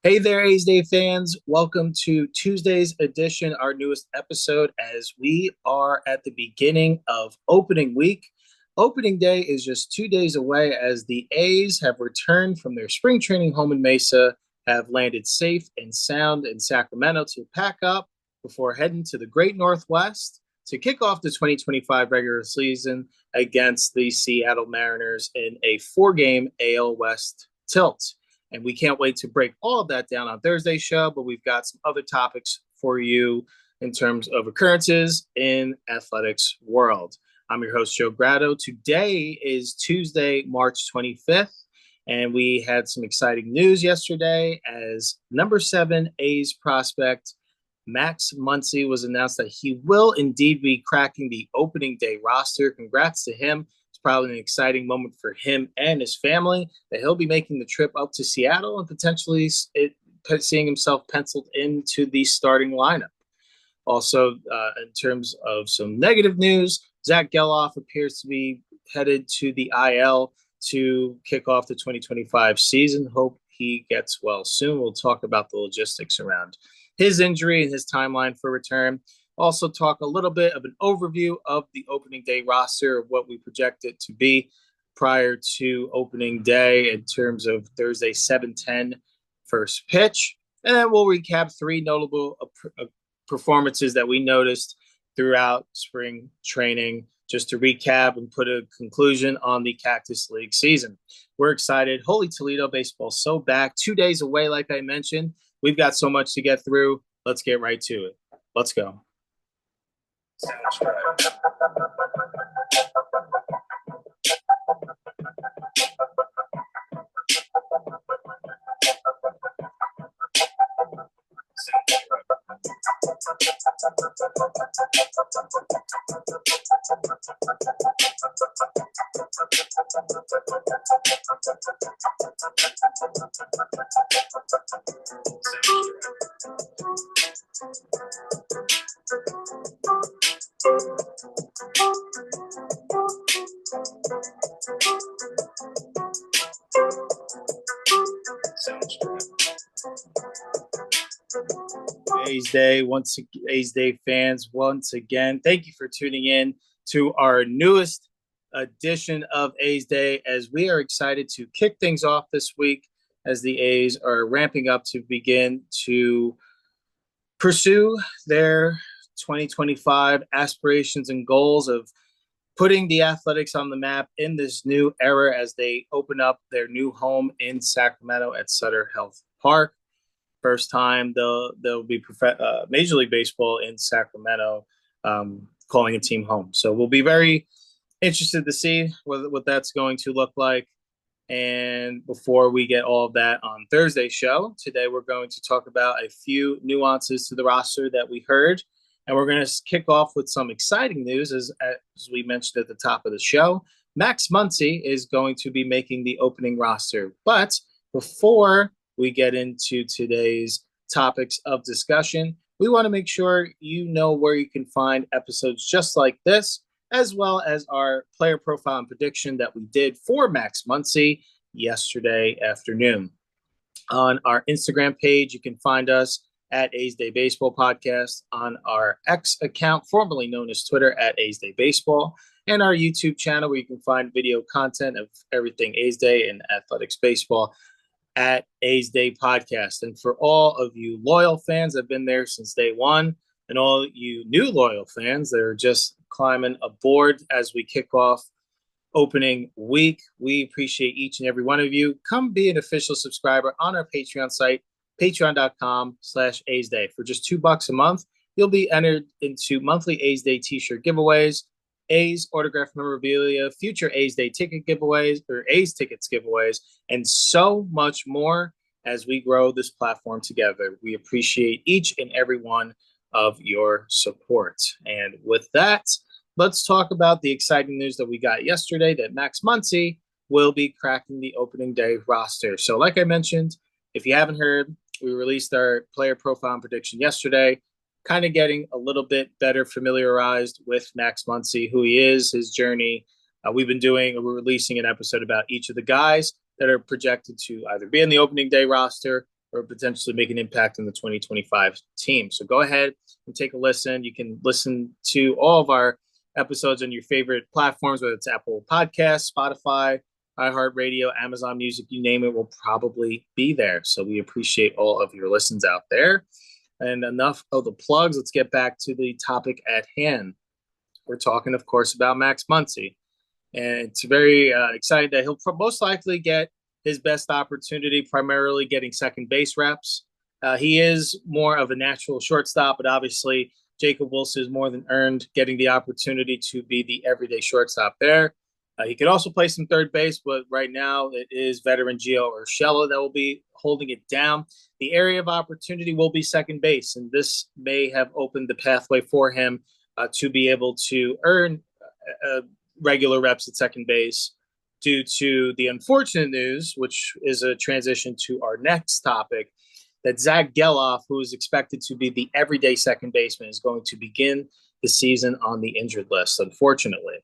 Hey there, A's Day fans. Welcome to Tuesday's edition, our newest episode, as we are at the beginning of opening week. Opening day is just 2 days away as the A's have returned from their spring training home in Mesa, have landed safe and sound in Sacramento to pack up before heading to the Great Northwest to kick off the 2025 regular season against the Seattle Mariners in a four-game AL West tilt. And we can't wait to break all of that down on Thursday's show, but we've got some other topics for you in terms of occurrences in athletics world. I'm your host, Joe Grado. Today is Tuesday, March 25th, and we had some exciting news yesterday as number 7 A's prospect Max Muncy was announced that he will indeed be cracking the opening day roster. Congrats to him. Probably an exciting moment for him and his family that he'll be making the trip up to Seattle and potentially seeing himself penciled into the starting lineup. Also, in terms of some negative news, Zach Gelof appears to be headed to the IL to kick off the 2025 season. Hope he gets well soon. We'll talk about the logistics around his injury and his timeline for return. Also talk a little bit of an overview of the opening day roster of what we project it to be prior to opening day in terms of Thursday 7:10 first pitch. And then we'll recap 3 notable performances that we noticed throughout spring training just to recap and put a conclusion on the Cactus League season. We're excited. Holy Toledo baseball so back. 2 days away, like I mentioned. We've got so much to get through. Let's get right to it. Let's go. A's Day fans, once again, thank you for tuning in to our newest edition of A's Day as we are excited to kick things off this week as the A's are ramping up to begin to pursue their 2025 aspirations and goals of putting the Athletics on the map in this new era as they open up their new home in Sacramento at Sutter Health Park. First time they'll be Major League Baseball in Sacramento, calling a team home. So we'll be very interested to see what that's going to look like. And before we get all of that on Thursday's show, today we're going to talk about a few nuances to the roster that we heard. And we're going to kick off with some exciting news, as we mentioned at the top of the show. Max Muncy is going to be making the opening roster. But before we get into today's topics of discussion, we want to make sure you know where you can find episodes just like this, as well as our player profile and prediction that we did for Max Muncy yesterday afternoon. On our Instagram page, you can find us at A's Day Baseball Podcast, on our X account, formerly known as Twitter, at A's Day Baseball, and our YouTube channel where you can find video content of everything A's Day and athletics baseball at A's Day Podcast. And for all of you loyal fans that have been there since day one, and all you new loyal fans that are just climbing aboard as we kick off opening week, we appreciate each and every one of you. Come be an official subscriber on our Patreon site, patreon.com/A's Day. For just $2 a month, you'll be entered into monthly A's Day t-shirt giveaways, A's autographed memorabilia, future A's Day ticket giveaways, or A's tickets giveaways, and so much more as we grow this platform together. We appreciate each and every one of your support. And with that, let's talk about the exciting news that we got yesterday that Max Muncy will be cracking the opening day roster. So like I mentioned, if you haven't heard, we released our player profile and prediction yesterday, kind of getting a little bit better familiarized with Max Muncy, who he is, his journey. We're releasing an episode about each of the guys that are projected to either be in the opening day roster or potentially make an impact in the 2025 team. So go ahead and take a listen. You can listen to all of our episodes on your favorite platforms, whether it's Apple Podcasts, Spotify, iHeartRadio, Amazon Music, you name it, will probably be there. So we appreciate all of your listens out there. And enough of the plugs. Let's get back to the topic at hand. We're talking, of course, about Max Muncy. And it's very exciting that he'll most likely get his best opportunity, primarily getting second base reps. He is more of a natural shortstop, but obviously Jacob Wilson is more than earned getting the opportunity to be the everyday shortstop there. He could also play some third base, but right now it is veteran Gio Urshela that will be holding it down. The area of opportunity will be second base, and this may have opened the pathway for him to be able to earn regular reps at second base due to the unfortunate news, which is a transition to our next topic, that Zach Gelof, who is expected to be the everyday second baseman, is going to begin the season on the injured list, unfortunately.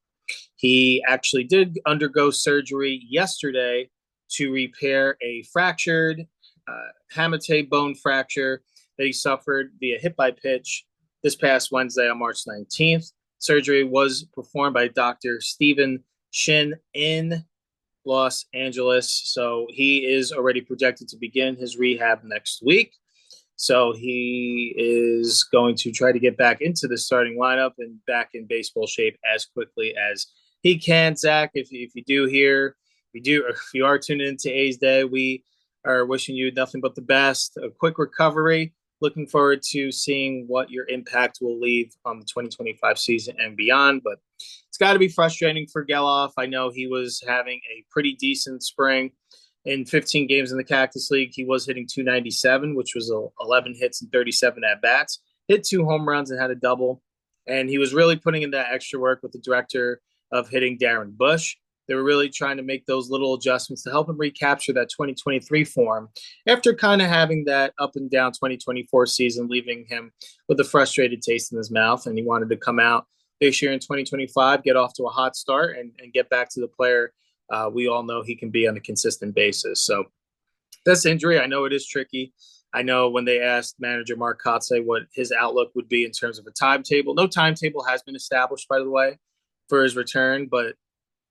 He actually did undergo surgery yesterday to repair a fractured hamate bone fracture that he suffered via hit by pitch this past Wednesday on March 19th. Surgery was performed by Dr. Stephen Shin in Los Angeles. So he is already projected to begin his rehab next week. So he is going to try to get back into the starting lineup and back in baseball shape as quickly as he can. Zach, if you do hear, if you are tuning into A's Day, we are wishing you nothing but the best, a quick recovery. Looking forward to seeing what your impact will leave on the 2025 season and beyond. But it's got to be frustrating for Gelof. I know he was having a pretty decent spring. In 15 games in the Cactus League, he was hitting .297, which was 11 hits and 37 at-bats. Hit 2 home runs and had a double. And he was really putting in that extra work with the director of hitting, Darren Bush. They were really trying to make those little adjustments to help him recapture that 2023 form after kind of having that up and down 2024 season, leaving him with a frustrated taste in his mouth. And he wanted to come out this year in 2025, get off to a hot start and get back to the player we all know he can be on a consistent basis. So this injury, I know it is tricky. I know when they asked manager Mark Kotsay what his outlook would be in terms of a timetable, no timetable has been established, by the way, for his return, but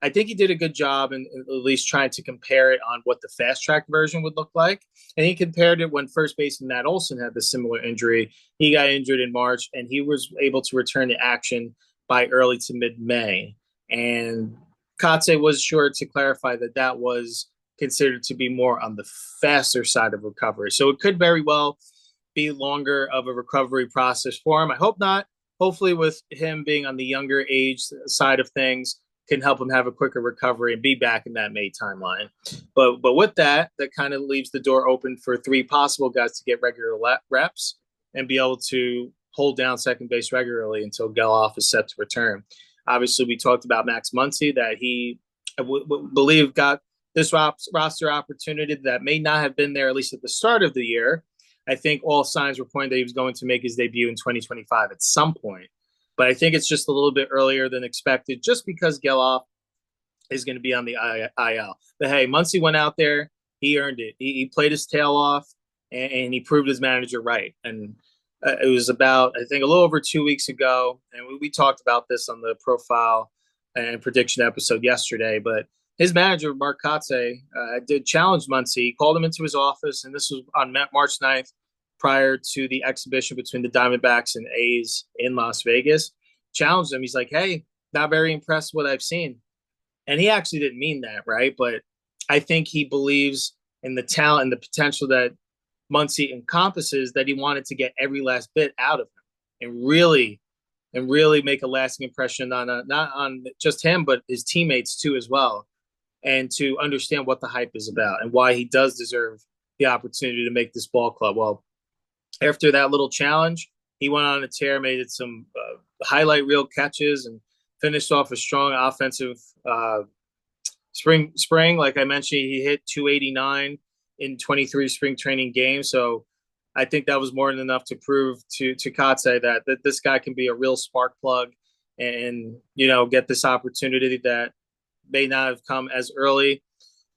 I think he did a good job in at least trying to compare it on what the fast track version would look like. And he compared it when first baseman Matt Olson had the similar injury. He got injured in March and he was able to return to action by early to mid-May. And Kotsay was sure to clarify that that was considered to be more on the faster side of recovery. So it could very well be longer of a recovery process for him. I hope not. Hopefully with him being on the younger age side of things, can help him have a quicker recovery and be back in that May timeline. But with that kind of leaves the door open for 3 possible guys to get regular reps and be able to hold down second base regularly until Gelof is set to return. Obviously, we talked about Max Muncy, that he, I believe, got this roster opportunity that may not have been there, at least at the start of the year. I think all signs were pointing that he was going to make his debut in 2025 at some point. But I think it's just a little bit earlier than expected just because Gelof is going to be on the IL. But, hey, Muncy went out there. He earned it. He played his tail off, and he proved his manager right. And it was about, I think, a little over 2 weeks ago, and we talked about this on the profile and prediction episode yesterday, but his manager, Mark Kotsay, did challenge Muncy. He called him into his office, and this was on March 9th. Prior to the exhibition between the Diamondbacks and A's in Las Vegas, challenged him. He's like, hey, not very impressed with what I've seen. And he actually didn't mean that, right? But I think he believes in the talent and the potential that Muncy encompasses, that he wanted to get every last bit out of him and really make a lasting impression on not on just him, but his teammates too as well. And to understand what the hype is about and why he does deserve the opportunity to make this ball club. Well, after that little challenge, he went on a tear, made some highlight reel catches, and finished off a strong offensive spring. Like I mentioned, he hit .289 in 23 spring training games. So I think that was more than enough to prove to Kotsay that this guy can be a real spark plug and, get this opportunity that may not have come as early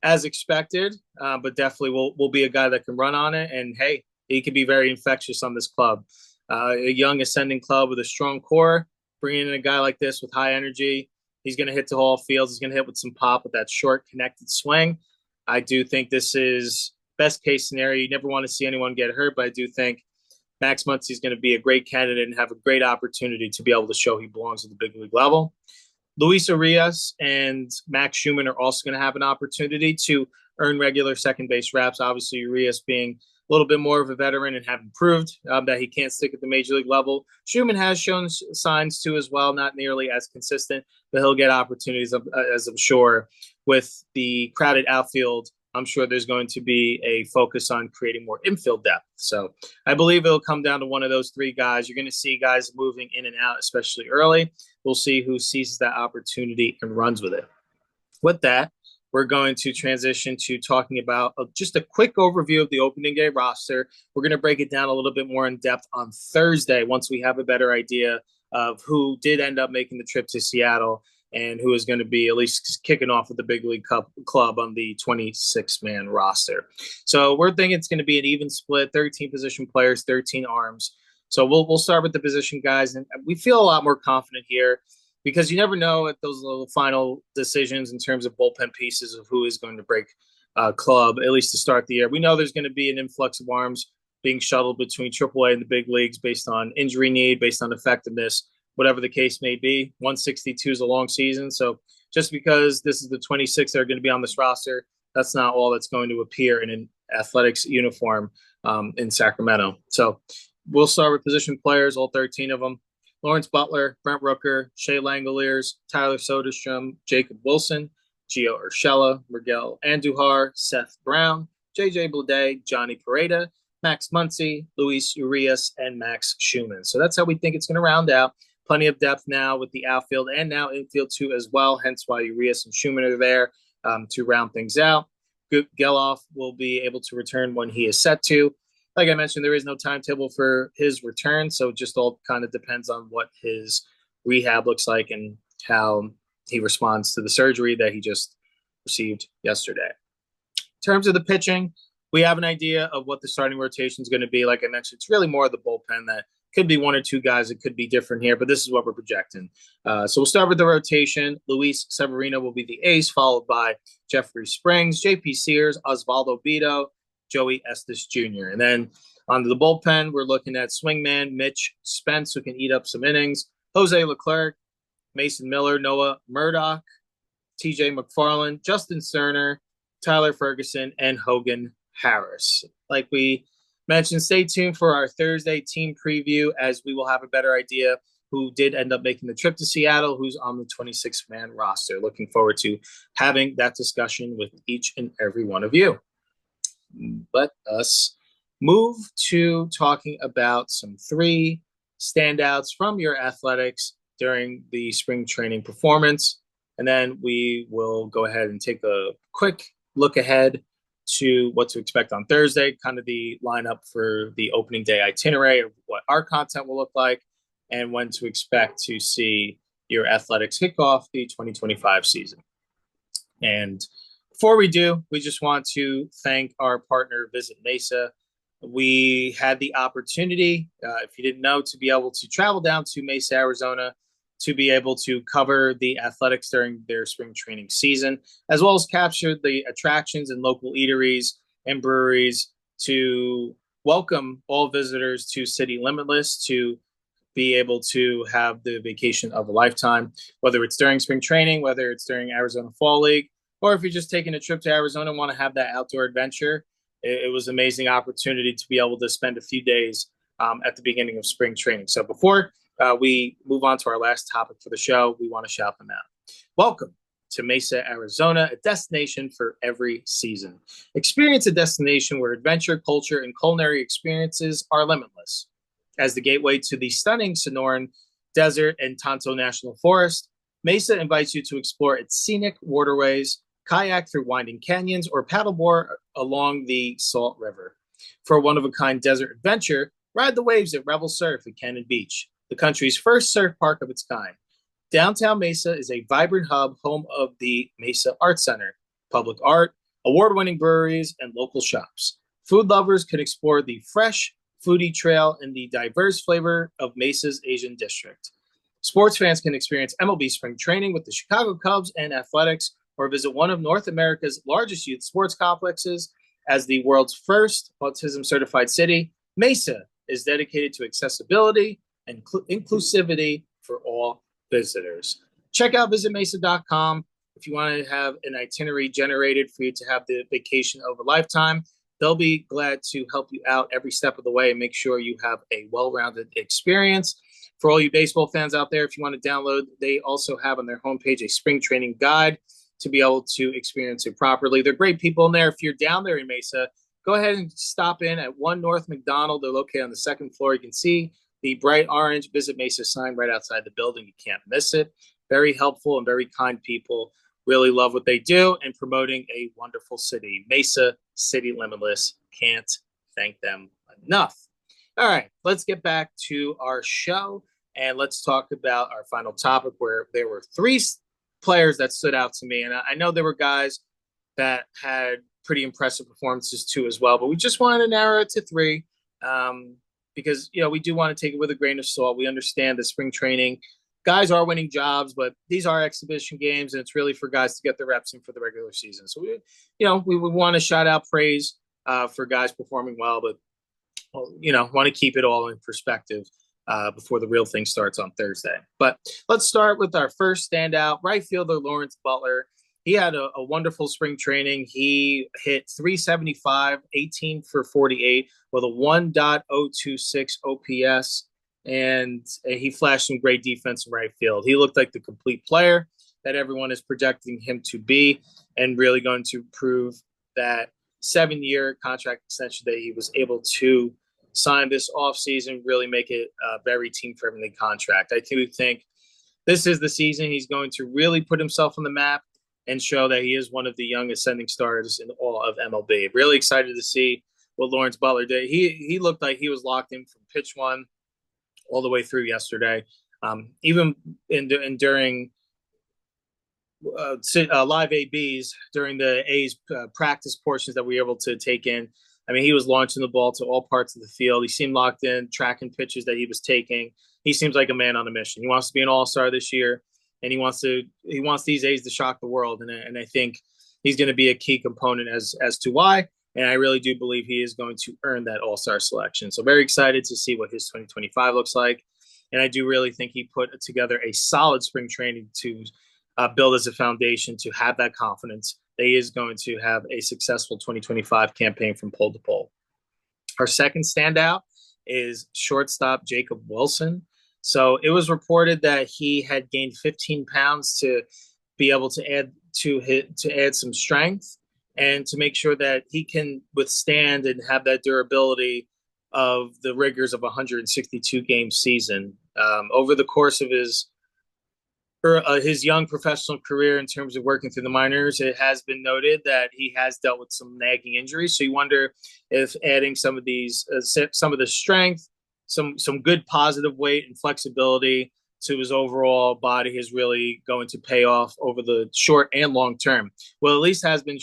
as expected, but definitely will be a guy that can run on it. And hey, he can be very infectious on this club. A young ascending club with a strong core, bringing in a guy like this with high energy. He's going to hit to all fields. He's going to hit with some pop with that short connected swing. I do think this is best case scenario. You never want to see anyone get hurt, but I do think Max Muncy is going to be a great candidate and have a great opportunity to be able to show he belongs at the big league level. Luis Urias and Max Schumann are also going to have an opportunity to earn regular second base reps. Obviously, Urias being a little bit more of a veteran and having proved that he can't stick at the major league level. Schumann has shown signs too as well, not nearly as consistent, but he'll get opportunities, as I'm sure. With the crowded outfield, I'm sure there's going to be a focus on creating more infield depth. So I believe it'll come down to one of those three guys. You're going to see guys moving in and out, especially early. We'll see who seizes that opportunity and runs with it. With that, we're going to transition to talking about just a quick overview of the opening day roster. We're going to break it down a little bit more in depth on Thursday once we have a better idea of who did end up making the trip to Seattle and who is going to be at least kicking off with the big league club on the 26-man roster. So we're thinking it's going to be an even split, 13 position players, 13 arms. So we'll start with the position guys, and we feel a lot more confident here because you never know at those little final decisions in terms of bullpen pieces of who is going to break club, at least to start the year. We know there's going to be an influx of arms being shuttled between AAA and the big leagues based on injury need, based on effectiveness, whatever the case may be. 162 is a long season. So just because this is the 26 that are going to be on this roster, that's not all that's going to appear in an Athletics uniform in Sacramento. So we'll start with position players, all 13 of them. Lawrence Butler, Brent Rooker, Shea Langoliers, Tyler Soderstrom, Jacob Wilson, Gio Urshela, Miguel Andujar, Seth Brown, JJ Bleday, Johnny Pareda, Max Muncy, Luis Urias, and Max Schumann. So that's how we think it's going to round out. Plenty of depth now with the outfield and now infield too as well, hence why Urias and Schumann are there to round things out. Gelof will be able to return when he is set to. Like I mentioned, there is no timetable for his return, so it just all kind of depends on what his rehab looks like and how he responds to the surgery that he just received yesterday. In terms of the pitching, we have an idea of what the starting rotation is going to be. Like I mentioned, it's really more of the bullpen that could be one or two guys. It could be different here, but this is what we're projecting. So we'll start with the rotation. Luis Severino will be the ace, followed by Jeffrey Springs, J.P. Sears, Osvaldo Bido, Joey Estes Jr. And then onto the bullpen, we're looking at swingman Mitch Spence, who can eat up some innings, Jose Leclerc, Mason Miller, Noah Murdoch, TJ McFarland, Justin Sterner, Tyler Ferguson, and Hogan Harris. Like we mentioned, stay tuned for our Thursday team preview as we will have a better idea who did end up making the trip to Seattle, who's on the 26-man roster. Looking forward to having that discussion with each and every one of you. Let us move to talking about some three standouts from your Athletics during the spring training performance. And then we will go ahead and take a quick look ahead to what to expect on Thursday, kind of the lineup for the opening day itinerary of what our content will look like and when to expect to see your Athletics kick off the 2025 season. And before we do, we just want to thank our partner, Visit Mesa. We had the opportunity, if you didn't know, to be able to travel down to Mesa, Arizona, to be able to cover the Athletics during their spring training season, as well as capture the attractions and local eateries and breweries to welcome all visitors to City Limitless to be able to have the vacation of a lifetime, whether it's during spring training, whether it's during Arizona Fall League, or if you're just taking a trip to Arizona and want to have that outdoor adventure. It was an amazing opportunity to be able to spend a few days at the beginning of spring training. So before we move on to our last topic for the show, we want to shout them out. Welcome to Mesa, Arizona, a destination for every season. Experience a destination where adventure, culture, and culinary experiences are limitless. As the gateway to the stunning Sonoran Desert and Tonto National Forest, Mesa invites you to explore its scenic waterways, kayak through winding canyons, or paddleboard along the Salt River. For a one-of-a-kind desert adventure, ride the waves at Revel Surf at Cannon Beach, the country's first surf park of its kind. Downtown Mesa is a vibrant hub, home of the Mesa Art Center, public art, award-winning breweries, and local shops. Food lovers can explore the fresh foodie trail in the diverse flavor of Mesa's Asian district. Sports fans can experience MLB spring training with the Chicago Cubs and Athletics, or visit one of North America's largest youth sports complexes. As the world's first autism certified city, Mesa is dedicated to accessibility and inclusivity for all visitors. Check out visitmesa.com if you want to have an itinerary generated for you to have the vacation of a lifetime. They'll be glad to help you out every step of the way and make sure you have a well-rounded experience. For all you baseball fans out there, if you want to download, they also have on their homepage a spring training guide to be able to experience it properly. They're great people in there. If you're down there in Mesa, go ahead and stop in at 1 North McDonald. They're located on the second floor. You can see the bright orange Visit Mesa sign right outside the building. You can't miss it. Very helpful and very kind people. Really love what they do and promoting a wonderful city. Mesa, City Limitless. Can't thank them enough. All right, let's get back to our show and let's talk about our final topic, where there were 3 players that stood out to me. And I know there were guys that had pretty impressive performances too as well, but we just wanted to narrow it to 3 because, we do want to take it with a grain of salt. We understand that spring training guys are winning jobs, but these are exhibition games, and it's really for guys to get the reps in for the regular season. So we would want to shout out praise for guys performing well, but want to keep it all in perspective before the real thing starts on Thursday. But let's start with our first standout, right fielder Lawrence Butler. He had a wonderful spring training. He hit 375, 18 for 48 with a 1.026 OPS. And he flashed some great defense in right field. He looked like the complete player that everyone is projecting him to be, and really going to prove that 7-year contract extension that he was able to sign this offseason, really make it a very team-friendly contract. I do think this is the season he's going to really put himself on the map and show that he is one of the young ascending stars in all of MLB. Really excited to see what Lawrence Butler did. He looked like he was locked in from pitch one all the way through yesterday. Even during live ABs, during the A's practice portions that we were able to take in, he was launching the ball to all parts of the field. He seemed locked in, tracking pitches that he was taking. He seems like a man on a mission. He wants to be an all-star this year, and he wants these A's to shock the world. And I think he's going to be a key component as to why. And I really do believe he is going to earn that all-star selection. So very excited to see what his 2025 looks like. And I do really think he put together a solid spring training to build as a foundation to have that confidence that he is going to have a successful 2025 campaign from pole to pole. Our second standout is shortstop Jacob Wilson. So it was reported that he had gained 15 pounds to be able to add some strength, and to make sure that he can withstand and have that durability of the rigors of a 162-game season. Over the course of his young professional career, in terms of working through the minors, it has been noted that he has dealt with some nagging injuries. So you wonder if adding some of the strength, some good positive weight and flexibility to his overall body is really going to pay off over the short and long term. Well, at least has been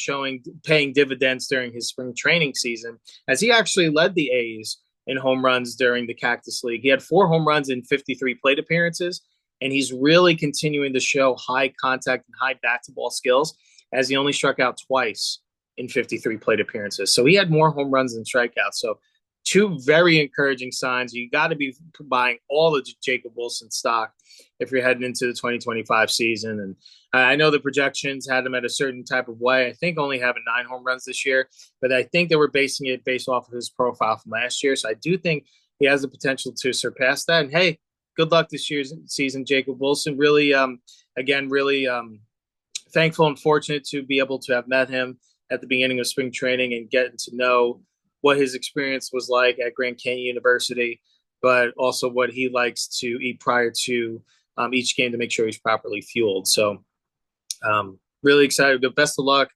paying dividends during his spring training season, as he actually led the A's in home runs during the Cactus League. He had 4 home runs in 53 plate appearances, and he's really continuing to show high contact and high bat-to-ball skills, as he only struck out twice in 53 plate appearances. So he had more home runs than strikeouts. So 2 very encouraging signs. You got to be buying all the Jacob Wilson stock if you're heading into the 2025 season. And I know the projections had him at a certain type of way. I think only having 9 home runs this year, but I think they were basing it based off of his profile from last year. So I do think he has the potential to surpass that. And hey, good luck this year's season, Jacob Wilson. Really, really thankful and fortunate to be able to have met him at the beginning of spring training and getting to know what his experience was like at Grand Canyon University, but also what he likes to eat prior to each game to make sure he's properly fueled. So really excited. But best of luck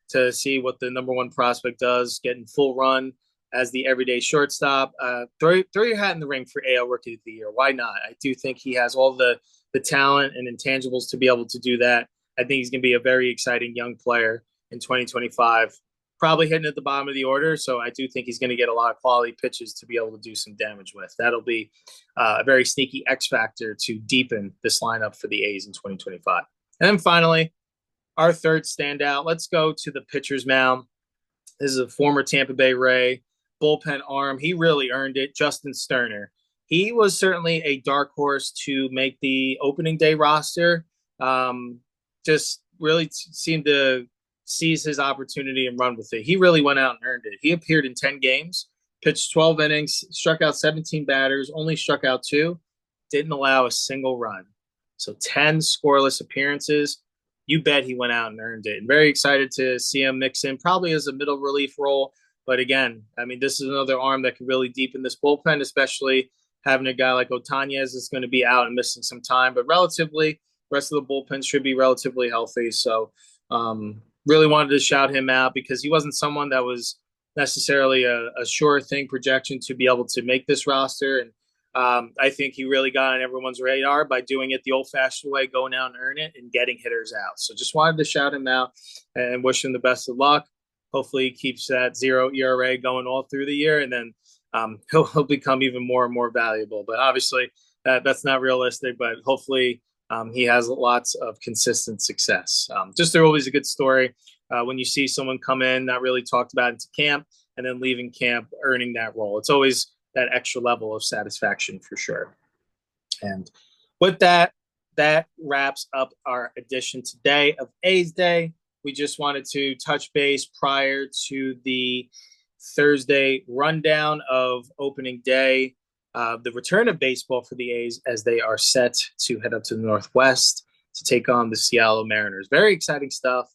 to see what the number 1 prospect does, getting full run as the everyday shortstop. Throw your hat in the ring for AL Rookie of the Year. Why not? I do think he has all the talent and intangibles to be able to do that. I think he's going to be a very exciting young player in 2025. Probably hitting at the bottom of the order, so I do think he's going to get a lot of quality pitches to be able to do some damage with. That'll be a very sneaky X factor to deepen this lineup for the A's in 2025. And then finally, our third standout. Let's go to the pitcher's mound. This is a former Tampa Bay Ray bullpen arm. He really earned it. Justin Sterner. He was certainly a dark horse to make the opening day roster. Just really seemed to seize his opportunity and run with it. He really went out and earned it. He appeared in 10 games, pitched 12 innings, struck out 17 batters, only struck out 2, didn't allow a single run. So 10 scoreless appearances. You bet he went out and earned it. And very excited to see him mix in, probably as a middle relief role. But again, I mean, this is another arm that can really deepen this bullpen, especially having a guy like Otanez is going to be out and missing some time. But relatively, the rest of the bullpen should be relatively healthy. So really wanted to shout him out because he wasn't someone that was necessarily a sure thing projection to be able to make this roster. And I think he really got on everyone's radar by doing it the old-fashioned way, going out and earn it and getting hitters out. So just wanted to shout him out and wish him the best of luck. Hopefully he keeps that 0 ERA going all through the year, and then he'll become even more and more valuable. But obviously that's not realistic, but hopefully he has lots of consistent success. Just always a good story when you see someone come in, not really talked about into camp, and then leaving camp, earning that role. It's always that extra level of satisfaction for sure. And with that, that wraps up our edition today of A's Day. We just wanted to touch base prior to the Thursday rundown of opening day, the return of baseball for the A's as they are set to head up to the Northwest to take on the Seattle Mariners. Very exciting stuff.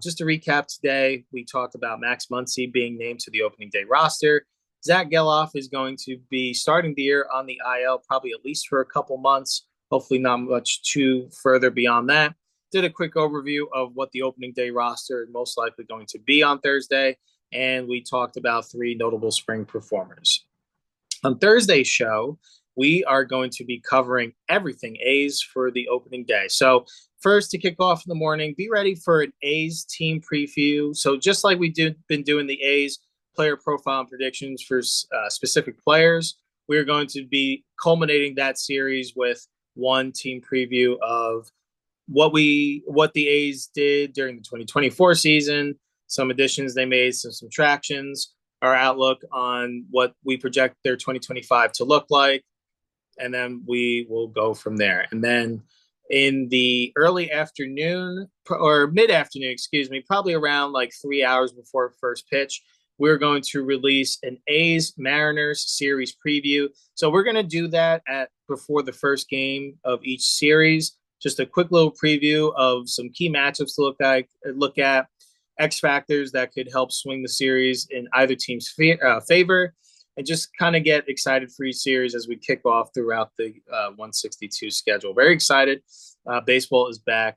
Just to recap today, we talked about Max Muncy being named to the opening day roster. Zach Gelof is going to be starting the year on the IL, probably at least for a couple months, hopefully not much too further beyond that. Did a quick overview of what the opening day roster is most likely going to be on Thursday, and we talked about 3 notable spring performers. On Thursday's show, we are going to be covering everything A's for the opening day. So first, to kick off in the morning, be ready for an A's team preview. So just like we've been doing the A's player profile and predictions for specific players, we're going to be culminating that series with one team preview of what the A's did during the 2024 season, some additions they made, some subtractions, our outlook on what we project their 2025 to look like, and then we will go from there. And then in the early afternoon or mid-afternoon, probably around like 3 hours before first pitch, we're going to release an A's Mariners series preview. So we're going to do that before the first game of each series. Just a quick little preview of some key matchups to look at, X factors that could help swing the series in either team's favor, and just kind of get excited for each series as we kick off throughout the 162 schedule. Very excited. Baseball is back.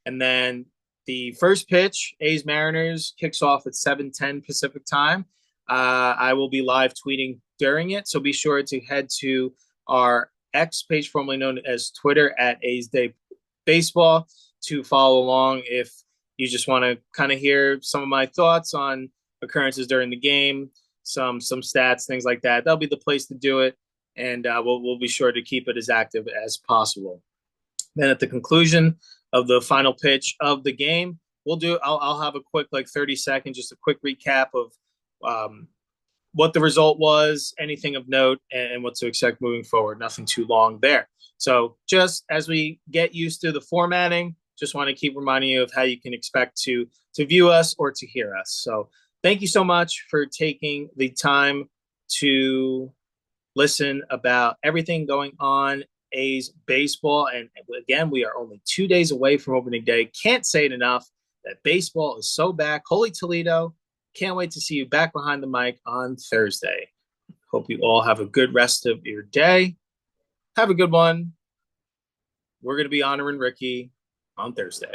And then the first pitch, A's Mariners, kicks off at 7:10 Pacific time. I will be live tweeting during it, so be sure to head to our X page, formerly known as Twitter, at A's Day Baseball, to follow along if you just want to kind of hear some of my thoughts on occurrences during the game, some stats, things like that. That'll be the place to do it, and we'll be sure to keep it as active as possible. Then at the conclusion of the final pitch of the game, I'll have a quick 30 seconds, just a quick recap of what the result was, anything of note, and what to expect moving forward. Nothing too long there. So just as we get used to the formatting, just want to keep reminding you of how you can expect to view us or to hear us. So thank you so much for taking the time to listen about everything going on A's baseball. And again, we are only 2 days away from opening day. Can't say it enough that baseball is so back. Holy Toledo. Can't wait to see you back behind the mic on Thursday. Hope you all have a good rest of your day. Have a good one. We're going to be honoring Ricky on Thursday.